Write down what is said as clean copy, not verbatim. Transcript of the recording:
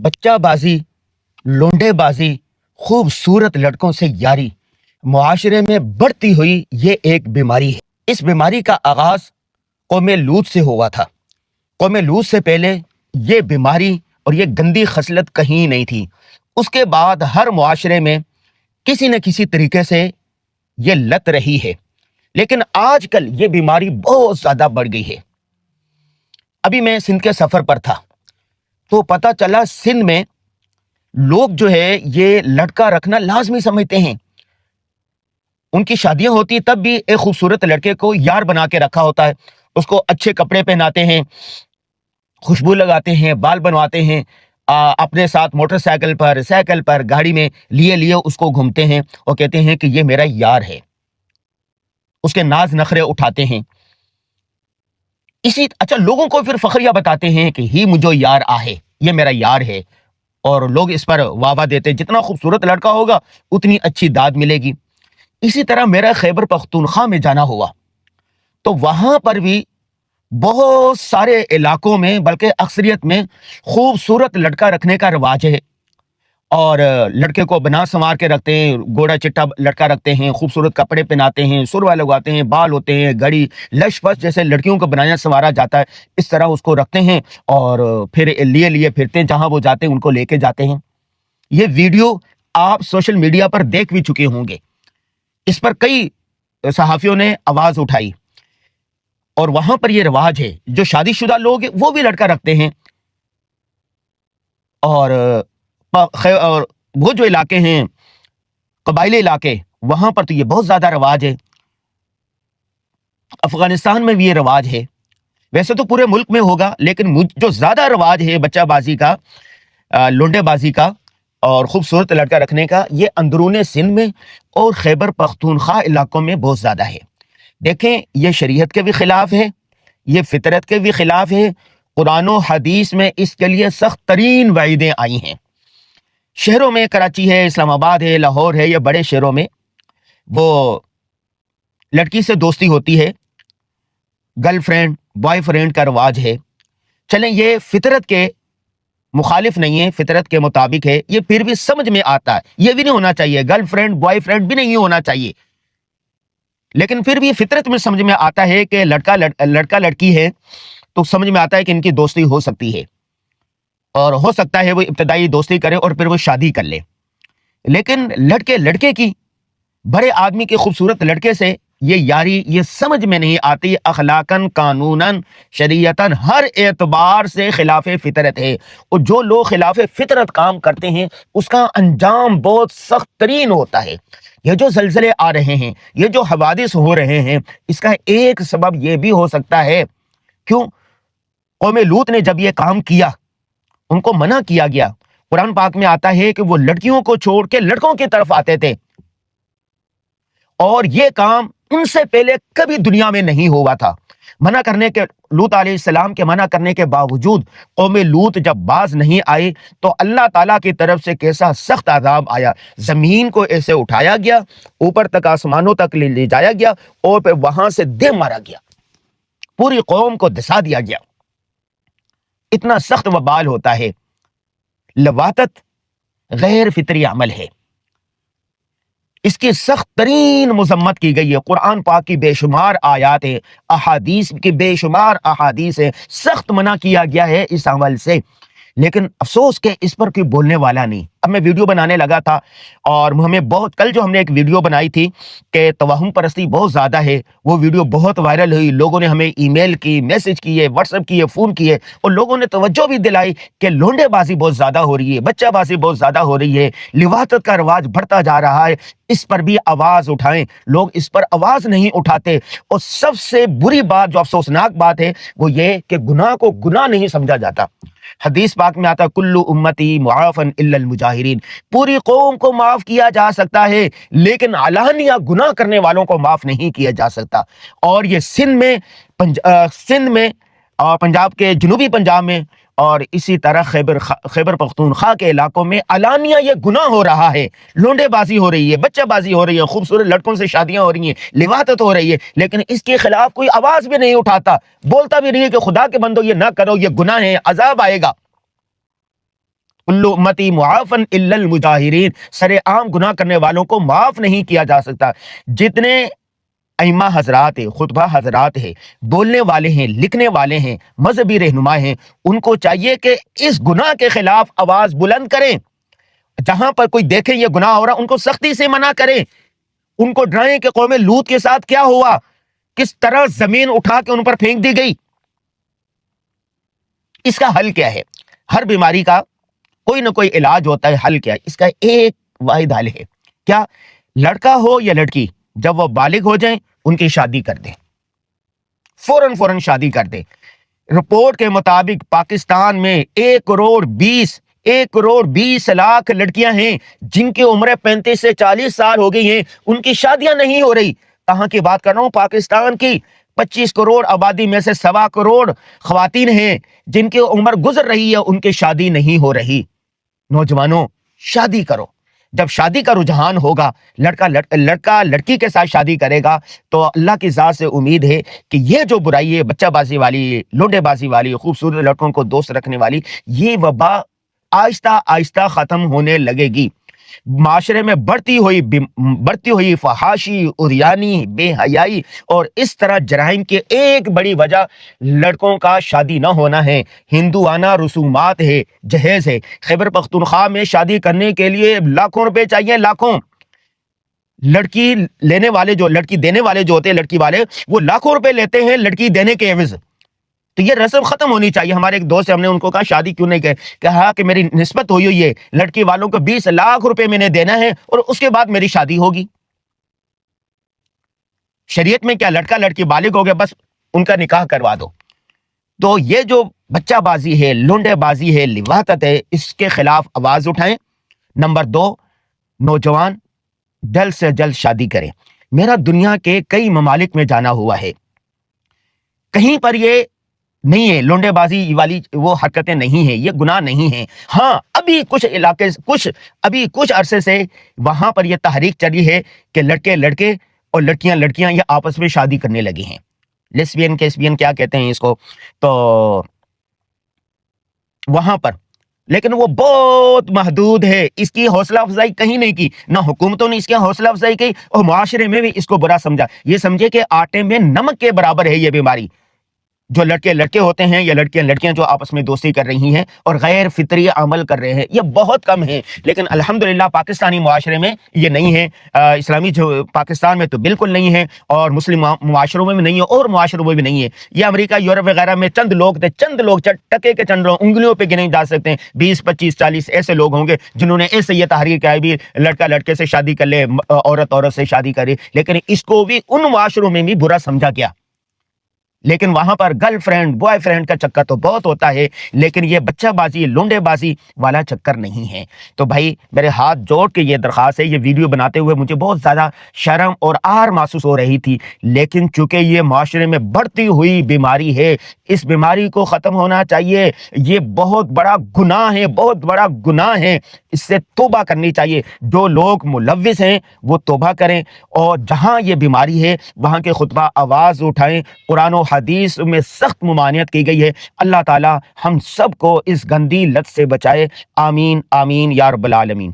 بچہ بازی، لونڈے بازی، خوبصورت لڑکوں سے یاری معاشرے میں بڑھتی ہوئی یہ ایک بیماری ہے۔ اس بیماری کا آغاز قوم لوط سے ہوا تھا۔ قوم لوط سے پہلے یہ بیماری اور یہ گندی خصلت کہیں نہیں تھی۔ اس کے بعد ہر معاشرے میں کسی نہ کسی طریقے سے یہ لت رہی ہے، لیکن آج کل یہ بیماری بہت زیادہ بڑھ گئی ہے۔ ابھی میں سندھ کے سفر پر تھا تو پتہ چلا سندھ میں لوگ جو ہے یہ لڑکا رکھنا لازمی سمجھتے ہیں۔ ان کی شادیاں ہوتی تب بھی ایک خوبصورت لڑکے کو یار بنا کے رکھا ہوتا ہے، اس کو اچھے کپڑے پہناتے ہیں، خوشبو لگاتے ہیں، بال بنواتے ہیں، اپنے ساتھ موٹر سائیکل پر، سائیکل پر، گاڑی میں لیے اس کو گھومتے ہیں اور کہتے ہیں کہ یہ میرا یار ہے، اس کے ناز نخرے اٹھاتے ہیں۔ اچھا لوگوں کو پھر فخریہ بتاتے ہیں کہ ہی مجھے یار آہے، یہ میرا یار ہے، اور لوگ اس پر واہ واہ دیتے ہیں۔ جتنا خوبصورت لڑکا ہوگا اتنی اچھی داد ملے گی۔ اسی طرح میرا خیبر پختونخوا میں جانا ہوا تو وہاں پر بھی بہت سارے علاقوں میں، بلکہ اکثریت میں، خوبصورت لڑکا رکھنے کا رواج ہے، اور لڑکے کو بنا سنوار کے رکھتے ہیں، گوڑا چٹا لڑکا رکھتے ہیں، خوبصورت کپڑے پہناتے ہیں، سرما لگواتے ہیں، بال ہوتے ہیں، گھڑی لش پش جیسے لڑکیوں کو بنایا سنوارا جاتا ہے اس طرح اس کو رکھتے ہیں، اور پھر لیے پھرتے ہیں، جہاں وہ جاتے ہیں ان کو لے کے جاتے ہیں۔ یہ ویڈیو آپ سوشل میڈیا پر دیکھ بھی چکے ہوں گے۔ اس پر کئی صحافیوں نے آواز اٹھائی، اور وہاں پر یہ رواج ہے۔ جو شادی شدہ لوگ ہیں وہ بھی لڑکا رکھتے ہیں، اور وہ جو علاقے ہیں قبائلی علاقے، وہاں پر تو یہ بہت زیادہ رواج ہے۔ افغانستان میں بھی یہ رواج ہے، ویسے تو پورے ملک میں ہوگا، لیکن جو زیادہ رواج ہے بچہ بازی کا، لونڈے بازی کا اور خوبصورت لڑکا رکھنے کا، یہ اندرون سندھ میں اور خیبر پختونخوا علاقوں میں بہت زیادہ ہے۔ دیکھیں یہ شریعت کے بھی خلاف ہے، یہ فطرت کے بھی خلاف ہے۔ قرآن و حدیث میں اس کے لیے سخت ترین وعیدیں آئی ہیں۔ شہروں میں کراچی ہے، اسلام آباد ہے، لاہور ہے، یہ بڑے شہروں میں وہ لڑکی سے دوستی ہوتی ہے، گرل فرینڈ بوائے فرینڈ کا رواج ہے۔ چلیں یہ فطرت کے مخالف نہیں ہے، فطرت کے مطابق ہے، یہ پھر بھی سمجھ میں آتا ہے، یہ بھی نہیں ہونا چاہیے، گرل فرینڈ بوائے فرینڈ بھی نہیں ہونا چاہیے، لیکن پھر بھی فطرت میں سمجھ میں آتا ہے کہ لڑکا لڑکی ہے تو سمجھ میں آتا ہے کہ ان کی دوستی ہو سکتی ہے، اور ہو سکتا ہے وہ ابتدائی دوستی کرے اور پھر وہ شادی کر لے۔ لیکن لڑکے کی، بڑے آدمی کے خوبصورت لڑکے سے یہ یاری، یہ سمجھ میں نہیں آتی، اخلاقاً، قانوناً، شریعتاً، ہر اعتبار سے خلاف فطرت ہے، اور جو لوگ خلاف فطرت کام کرتے ہیں اس کا انجام بہت سخت ترین ہوتا ہے۔ یہ جو زلزلے آ رہے ہیں، یہ جو حوادث ہو رہے ہیں، اس کا ایک سبب یہ بھی ہو سکتا ہے، کیوں؟ قوم لوط نے جب یہ کام کیا، ان کو منع کیا گیا۔ قرآن پاک میں آتا ہے کہ وہ لڑکیوں کو چھوڑ کے لڑکوں کی طرف آتے تھے، اور یہ کام ان سے پہلے کبھی دنیا میں نہیں ہوا تھا۔ منع کرنے کے، لوط علیہ السلام کے منع کرنے کے باوجود قوم لوط جب باز نہیں آئی تو اللہ تعالیٰ کی طرف سے کیسا سخت عذاب آیا۔ زمین کو ایسے اٹھایا گیا، اوپر تک آسمانوں تک لے جایا گیا، اور پھر وہاں سے دے مارا گیا، پوری قوم کو دسا دیا گیا۔ اتنا سخت وبال ہوتا ہے۔ لواطت غیر فطری عمل ہے، اس کی سخت ترین مذمت کی گئی ہے۔ قرآن پاک کی بے شمار آیات ہیں، احادیث کی بے شمار احادیث ہیں، سخت منع کیا گیا ہے اس عمل سے، لیکن افسوس کہ اس پر کوئی بولنے والا نہیں۔ اب میں ویڈیو بنانے لگا تھا، اور ہمیں کل جو ہم نے ایک ویڈیو بنائی تھی کہ توہم پرستی بہت زیادہ ہے، وہ ویڈیو بہت وائرل ہوئی، لوگوں نے ہمیں ای میل کی، میسج کیے، واٹس ایپ کیے، فون کیے، اور لوگوں نے توجہ بھی دلائی کہ لونڈے بازی بہت زیادہ ہو رہی ہے، بچہ بازی بہت زیادہ ہو رہی ہے، لواطت کا رواج بڑھتا جا رہا ہے، اس پر بھی آواز اٹھائیں۔ لوگ اس پر آواز نہیں اٹھاتے، اور سب سے بری بات، جو افسوسناک بات ہے، وہ یہ کہ گناہ کو گناہ نہیں سمجھا جاتا۔ حدیث پاک میں آتا کلو امتی معافن الا المجاہرین، پوری قوم کو معاف کیا جا سکتا ہے، لیکن علانیہ گناہ کرنے والوں کو معاف نہیں کیا جا سکتا۔ اور یہ سندھ میں اور پنجاب کے جنوبی پنجاب میں، اور اسی طرح خیبر پختونخوا کے علاقوں میں علانیہ یہ گناہ ہو رہا ہے، لونڈے بازی ہو رہی ہے، بچہ بازی ہو رہی ہے، خوبصورت لڑکوں سے شادیاں ہو رہی ہیں، لواطت ہو رہی ہے، لیکن اس کے خلاف کوئی آواز بھی نہیں اٹھاتا، بولتا بھی نہیں ہے کہ خدا کے بندو یہ نہ کرو، یہ گناہ ہے، عذاب آئے گا۔ کل امتی معافن الا المجاہرین، سر عام گناہ کرنے والوں کو معاف نہیں کیا جا سکتا۔ جتنے ائمہ حضرات ہیں، خطبہ حضرات ہیں، بولنے والے ہیں، لکھنے والے ہیں، مذہبی رہنما ہیں، ان کو چاہیے کہ اس گناہ کے خلاف آواز بلند کریں۔ جہاں پر کوئی دیکھے یہ گناہ ہو رہا ان کو سختی سے منع کریں، ان کو ڈرائیں کہ قوم لوط کے ساتھ کیا ہوا، کس طرح زمین اٹھا کے ان پر پھینک دی گئی۔ اس کا حل کیا ہے؟ ہر بیماری کا کوئی نہ کوئی علاج ہوتا ہے، حل کیا ہے؟ اس کا ایک واحد حل ہے، کیا؟ لڑکا ہو یا لڑکی، جب وہ بالغ ہو جائیں ان کی شادی کر دیں، فوراً شادی کر دیں۔ رپورٹ کے مطابق پاکستان میں 1 کروڑ 20 لاکھ لڑکیاں ہیں جن کی عمریں 35 سے 40 سال ہو گئی ہیں، ان کی شادیاں نہیں ہو رہی۔ کہاں کی بات کر رہا ہوں؟ پاکستان کی 25 کروڑ آبادی میں سے 1.25 کروڑ خواتین ہیں جن کی عمر گزر رہی ہے، ان کی شادی نہیں ہو رہی۔ نوجوانوں، شادی کرو۔ جب شادی کا رجحان ہوگا، لڑکا لڑکی کے ساتھ شادی کرے گا، تو اللہ کی ذات سے امید ہے کہ یہ جو برائی ہے، بچہ بازی والی، لونڈے بازی والی، خوبصورت لڑکوں کو دوست رکھنے والی، یہ وبا آہستہ آہستہ ختم ہونے لگے گی۔ معاشرے میں بڑھتی ہوئی فحاشی، عریانی، بے حیائی اور اس طرح جرائم کی ایک بڑی وجہ لڑکوں کا شادی نہ ہونا ہے، ہندوانہ رسومات ہے، جہیز ہے۔ خیبر پختونخوا میں شادی کرنے کے لیے لاکھوں روپے چاہیے، لاکھوں۔ لڑکی دینے والے جو ہوتے ہیں، لڑکی والے، وہ لاکھوں روپے لیتے ہیں لڑکی دینے کے عوض۔ تو یہ رسم ختم ہونی چاہیے۔ ہمارے ایک دوست سے ہم نے ان کو کہا شادی کیوں نہیں کہا کہ میری نسبت ہوئی ہے، لڑکی والوں کو 20 لاکھ روپے میں نے دینا ہے اور اس کے بعد میری شادی ہوگی۔ شریعت میں کیا، لڑکا لڑکی بالغ ہو گیا بس ان کا نکاح کروا دو۔ تو یہ جو بچہ بازی ہے، لونڈے بازی ہے، لواطت ہے، اس کے خلاف آواز اٹھائیں۔ نمبر 2، نوجوان جلد سے جلد شادی کریں۔ میرا دنیا کے کئی ممالک میں جانا ہوا ہے، کہیں پر یہ نہیں ہے، لونڈے بازی والی وہ حرکتیں نہیں ہیں، یہ گناہ نہیں ہیں۔ ہاں، ابھی کچھ عرصے سے وہاں پر یہ تحریک چلی ہے کہ لڑکے اور لڑکیاں یہ آپس میں شادی کرنے لگی ہیں، لیسبین کیسبین کیا کہتے ہیں اس کو، تو وہاں پر، لیکن وہ بہت محدود ہے۔ اس کی حوصلہ افزائی کہیں نہیں کی، نہ حکومتوں نے اس کی حوصلہ افزائی کی، اور معاشرے میں بھی اس کو برا سمجھا۔ یہ سمجھے کہ آٹے میں نمک کے برابر ہے یہ بیماری۔ جو لڑکے ہوتے ہیں یا لڑکیاں جو آپس میں دوستی کر رہی ہیں اور غیر فطری عمل کر رہے ہیں، یہ بہت کم ہیں، لیکن الحمدللہ پاکستانی معاشرے میں یہ نہیں ہے۔ اسلامی جو پاکستان میں تو بالکل نہیں ہے، اور مسلم معاشروں میں بھی نہیں ہے، اور معاشروں میں بھی نہیں ہے۔ یہ امریکہ، یورپ وغیرہ میں چند لوگ ٹکے کے چند لوگ انگلیوں پہ گنے جا سکتے ہیں، 20 25 40 ایسے لوگ ہوں گے جنہوں نے ایسے یہ تحریر کیا بھی لڑکا لڑکے سے شادی کر لے، عورت سے شادی کرے، لیکن اس کو بھی ان معاشروں میں بھی برا سمجھا گیا۔ لیکن وہاں پر گرل فرینڈ بوائے فرینڈ کا چکر تو بہت ہوتا ہے، لیکن یہ بچہ بازی، لونڈے بازی والا چکر نہیں ہے۔ تو بھائی میرے ہاتھ جوڑ کے یہ درخواست ہے، یہ ویڈیو بناتے ہوئے مجھے بہت زیادہ شرم اور آر محسوس ہو رہی تھی، لیکن چونکہ یہ معاشرے میں بڑھتی ہوئی بیماری ہے، اس بیماری کو ختم ہونا چاہیے۔ یہ بہت بڑا گناہ ہے، اس سے توبہ کرنی چاہیے۔ جو لوگ ملوث ہیں وہ توبہ کریں، اور جہاں یہ بیماری ہے وہاں کے خطبہ آواز اٹھائیں۔ قرآن و حدیث میں سخت ممانعت کی گئی ہے۔ اللہ تعالی ہم سب کو اس گندی لت سے بچائے، آمین آمین یا رب العالمین۔